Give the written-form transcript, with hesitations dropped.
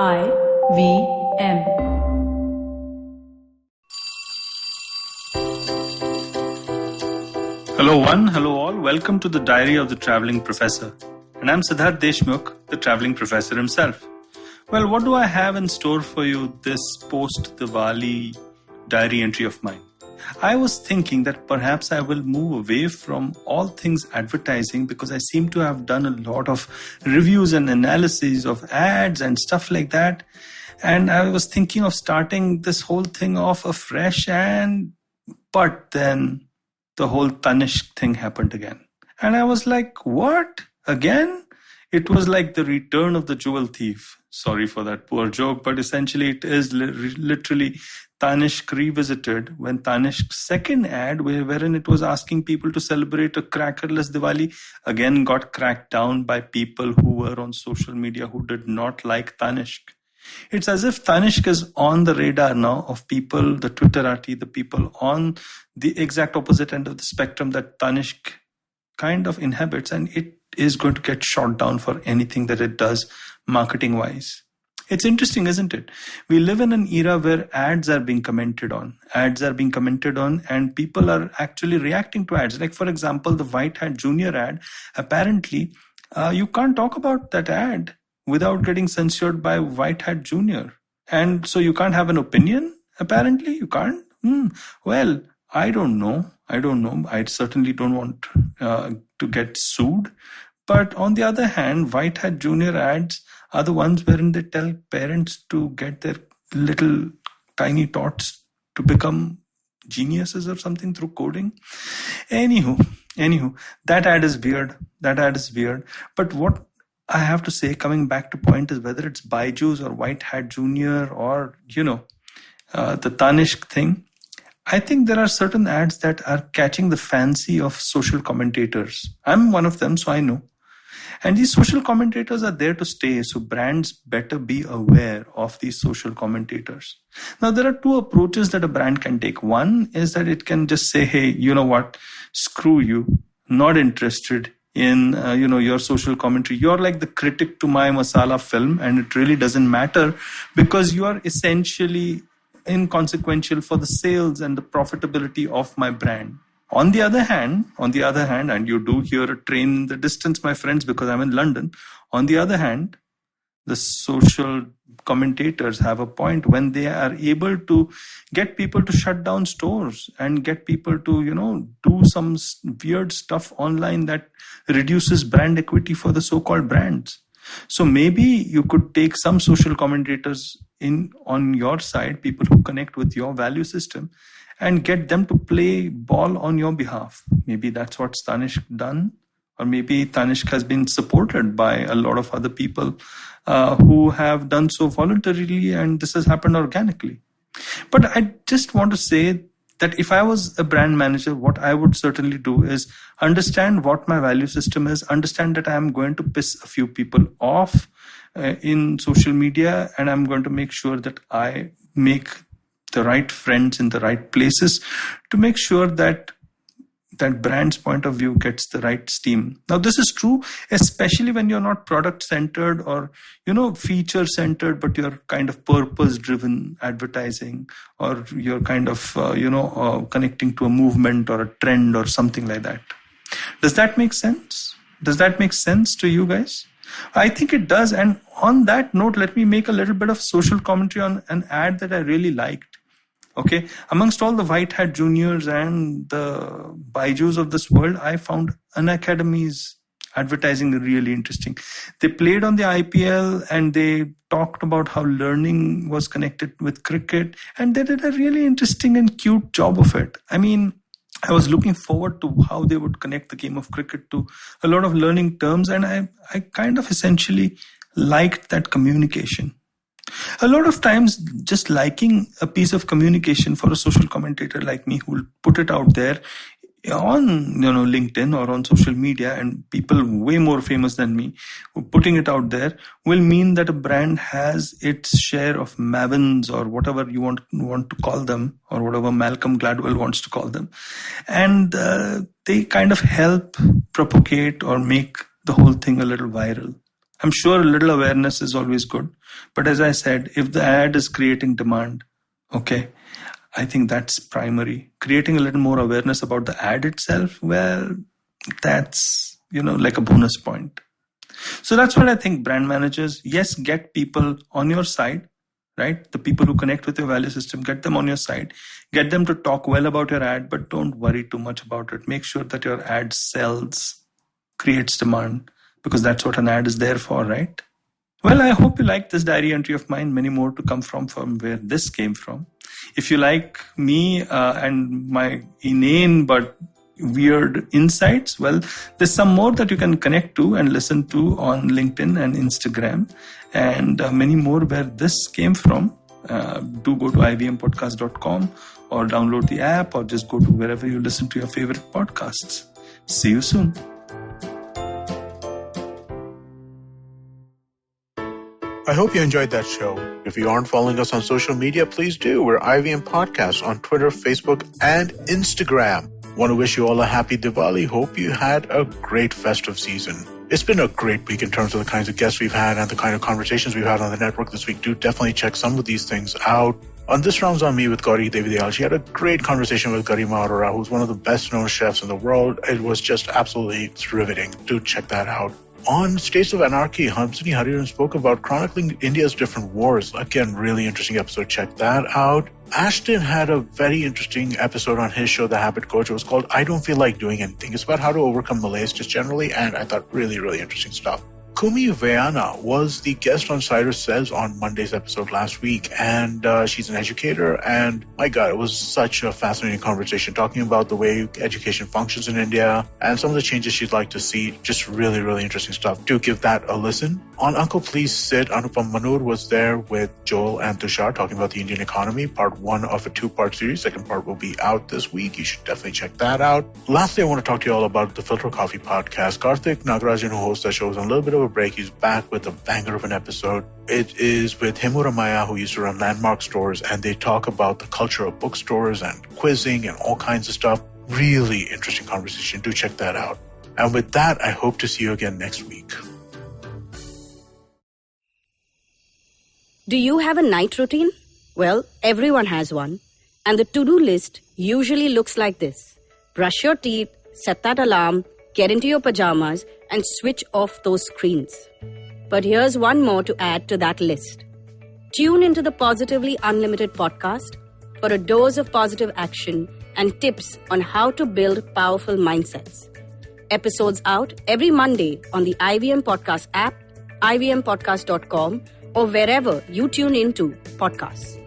IVM. Hello one, hello all. Welcome to the Diary of the Traveling Professor. And I'm Siddharth Deshmukh, the Traveling Professor himself. Well, what do I have in store for you this post-Diwali diary entry of mine? I was thinking that perhaps I will move away from all things advertising because I seem to have done a lot of reviews and analyses of ads and stuff like that. And I was thinking of starting this whole thing off afresh, but then the whole Tanishq thing happened again. And I was like, what? Again? It was like the return of the jewel thief. Sorry for that poor joke, but essentially it is literally Tanishq revisited when Tanishq's second ad, wherein it was asking people to celebrate a crackerless Diwali, again got cracked down by people who were on social media who did not like Tanishq. It's as if Tanishq is on the radar now of people, the Twitterati, the people on the exact opposite end of the spectrum that Tanishq kind of inhabits, and it is going to get shot down for anything that it does marketing-wise. It's interesting, isn't it? We live in an era where ads are being commented on. Ads are being commented on and people are actually reacting to ads. Like, for example, the White Hat Junior ad, apparently, you can't talk about that ad without getting censored by White Hat Junior. And so you can't have an opinion, apparently? You can't? Well, I don't know. I certainly don't want to get sued. But on the other hand, White Hat Junior ads are the ones wherein they tell parents to get their little tiny tots to become geniuses or something through coding. Anywho, that ad is weird. But what I have to say, coming back to point, is whether it's Byju's or White Hat Junior or, the Tanishq thing, I think there are certain ads that are catching the fancy of social commentators. I'm one of them, so I know. And these social commentators are there to stay, so brands better be aware of these social commentators. Now, there are two approaches that a brand can take. One is that it can just say, hey, you know what, screw you, not interested in your social commentary. You're like the critic to my masala film, and it really doesn't matter because you are essentially inconsequential for the sales and the profitability of my brand. On the other hand, and you do hear a train in the distance, my friends, because I'm in London. On the other hand, the social commentators have a point when they are able to get people to shut down stores and get people to, do some weird stuff online that reduces brand equity for the so-called brands. So maybe you could take some social commentators on your side, people who connect with your value system, and get them to play ball on your behalf. Maybe that's what Tanishq done, or maybe Tanishq has been supported by a lot of other people who have done so voluntarily, and this has happened organically. But I just want to say that if I was a brand manager, what I would certainly do is understand what my value system is, understand that I am going to piss a few people off in social media, and I'm going to make sure that I make the right friends in the right places to make sure that that brand's point of view gets the right steam. Now, this is true, especially when you're not product-centered or, feature-centered, but you're kind of purpose-driven advertising, or you're kind of, connecting to a movement or a trend or something like that. Does that make sense? Does that make sense to you guys? I think it does. And on that note, let me make a little bit of social commentary on an ad that I really liked. Okay, amongst all the White Hat Juniors and the Byju's of this world, I found Unacademy's advertising really interesting. They played on the IPL and they talked about how learning was connected with cricket, and they did a really interesting and cute job of it. I mean, I was looking forward to how they would connect the game of cricket to a lot of learning terms, and I kind of essentially liked that communication. A lot of times, just liking a piece of communication for a social commentator like me who will put it out there on LinkedIn or on social media, and people way more famous than me putting it out there, will mean that a brand has its share of mavens, or whatever you want to call them, or whatever Malcolm Gladwell wants to call them, and they kind of help propagate or make the whole thing a little viral. I'm sure a little awareness is always good. But as I said, if the ad is creating demand, okay, I think that's primary. Creating a little more awareness about the ad itself, well, that's, like a bonus point. So that's what I think brand managers, yes, get people on your side, right? The people who connect with your value system, get them on your side. Get them to talk well about your ad, but don't worry too much about it. Make sure that your ad sells, creates demand, because that's what an ad is there for, right? Well, I hope you liked this diary entry of mine. Many more to come from where this came from. If you like me and my inane but weird insights, well, there's some more that you can connect to and listen to on LinkedIn and Instagram, and many more where this came from. Do go to ivmpodcast.com or download the app, or just go to wherever you listen to your favorite podcasts. See you soon. I hope you enjoyed that show. If you aren't following us on social media, please do. We're IVM Podcast on Twitter, Facebook, and Instagram. Want to wish you all a happy Diwali. Hope you had a great festive season. It's been a great week in terms of the kinds of guests we've had and the kind of conversations we've had on the network this week. Do definitely check some of these things out. On This Round's on Me with Gauri Devidayal, she had a great conversation with Garima Arora, who's one of the best-known chefs in the world. It was just absolutely riveting. Do check that out. On States of Anarchy, Hamsini Hariharan spoke about chronicling India's different wars. Again, really interesting episode. Check that out. Ashton had a very interesting episode on his show, The Habit Coach. It was called I Don't Feel Like Doing Anything. It's about how to overcome malaise just generally, and I thought really, really interesting stuff. Kumi Vayana was the guest on Cyrus Says on Monday's episode last week, and she's an educator, and my God, it was such a fascinating conversation talking about the way education functions in India and some of the changes she'd like to see. Just really, really interesting stuff. Do give that a listen. On Uncle Please Sit, Anupam Manur was there with Joel and Tushar talking about the Indian economy, part 1 of a 2-part series. Second part will be out this week. You should definitely check that out. Lastly, I want to talk to you all about the Filter Coffee podcast. Karthik Nagarajan, who hosts that show, is on a little bit of a break. He's back with a banger of an episode. It is with Himura Maya, who used to run Landmark Stores, and they talk about the culture of bookstores and quizzing and all kinds of stuff. Really interesting conversation. Do check that out. And with that, I hope to see you again next week. Do you have a night routine? Well, everyone has one. And the to-do list usually looks like this. Brush your teeth, set that alarm, get into your pajamas, and switch off those screens. But here's one more to add to that list. Tune into the Positively Unlimited podcast for a dose of positive action and tips on how to build powerful mindsets. Episodes out every Monday on the IVM Podcast app, ivmpodcast.com, or wherever you tune into podcasts.